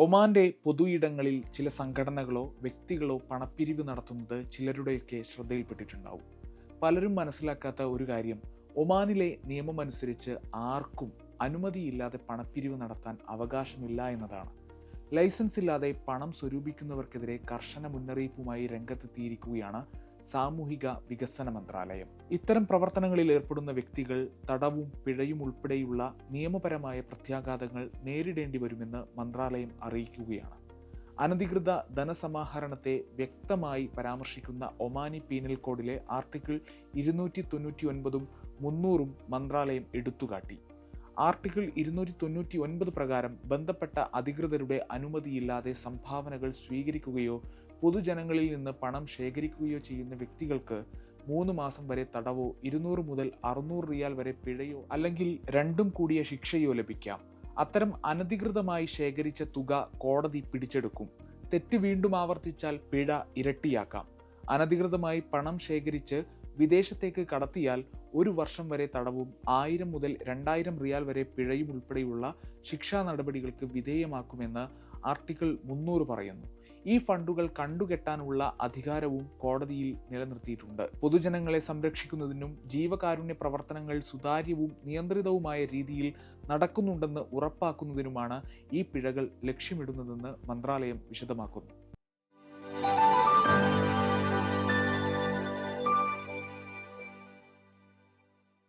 ഒമാന്റെ പൊതുയിടങ്ങളിൽ ചില സംഘടനകളോ വ്യക്തികളോ പണപ്പിരിവ് നടത്തുന്നത് ചിലരുടെയൊക്കെ ശ്രദ്ധയിൽപ്പെട്ടിട്ടുണ്ടാവും. പലരും മനസ്സിലാക്കാത്ത ഒരു കാര്യം, ഒമാനിലെ നിയമമനുസരിച്ച് ആർക്കും അനുമതിയില്ലാതെ പണപ്പിരിവ് നടത്താൻ അവകാശമില്ല എന്നതാണ്. ലൈസൻസ് ഇല്ലാതെ പണം സ്വരൂപിക്കുന്നവർക്കെതിരെ കർശന മുന്നറിയിപ്പുമായി രംഗത്തെത്തിയിരിക്കുകയാണ് സാമൂഹിക വികസന മന്ത്രാലയം. ഇത്തരം പ്രവർത്തനങ്ങളിൽ ഏർപ്പെടുന്ന വ്യക്തികൾ തടവും പിഴയും ഉൾപ്പെടെയുള്ള നിയമപരമായ പ്രത്യാഘാതങ്ങൾ നേരിടേണ്ടി വരുമെന്ന് മന്ത്രാലയം അറിയിക്കുകയാണ്. അനധികൃത ധനസമാഹരണത്തെ വ്യക്തമായി പരാമർശിക്കുന്ന ഒമാനി പീനൽ കോഡിലെ ആർട്ടിക്കിൾ 299 300 മന്ത്രാലയം എടുത്തുകാട്ടി. ആർട്ടിക്കിൾ 299 പ്രകാരം ബന്ധപ്പെട്ട അധികൃതരുടെ അനുമതിയില്ലാതെ സംഭാവനകൾ സ്വീകരിക്കുകയോ പൊതുജനങ്ങളിൽ നിന്ന് പണം ശേഖരിക്കുകയോ ചെയ്യുന്ന വ്യക്തികൾക്ക് 3 മാസം വരെ തടവോ 200 മുതൽ 600 റിയാൽ വരെ പിഴയോ അല്ലെങ്കിൽ രണ്ടും കൂടിയ ശിക്ഷയോ ലഭിക്കാം. അത്തരം അനധികൃതമായി ശേഖരിച്ച തുക കോടതി പിടിച്ചെടുക്കും. തെറ്റ് വീണ്ടും ആവർത്തിച്ചാൽ പിഴ ഇരട്ടിയാക്കാം. അനധികൃതമായി പണം ശേഖരിച്ച് വിദേശത്തേക്ക് കടത്തിയാൽ 1 വർഷം വരെ തടവും 1000 മുതൽ 2000 റിയാൽ വരെ പിഴയും ഉൾപ്പെടെയുള്ള ശിക്ഷാ നടപടികൾക്ക് വിധേയമാക്കുമെന്ന് ആർട്ടിക്കിൾ 300 പറയുന്നു. ഈ ഫണ്ടുകൾ കണ്ടുകെട്ടാനുള്ള അധികാരവും കോടതിയിൽ നിലനിർത്തിയിട്ടുണ്ട്. പൊതുജനങ്ങളെ സംരക്ഷിക്കുന്നതിനും ജീവകാരുണ്യ പ്രവർത്തനങ്ങൾ സുതാര്യവും നിയന്ത്രിതവുമായ രീതിയിൽ നടക്കുന്നുണ്ടെന്ന് ഉറപ്പാക്കുന്നതിനുമാണ് ഈ പിഴകൾ ലക്ഷ്യമിടുന്നതെന്ന് മന്ത്രാലയം വിശദമാക്കുന്നു.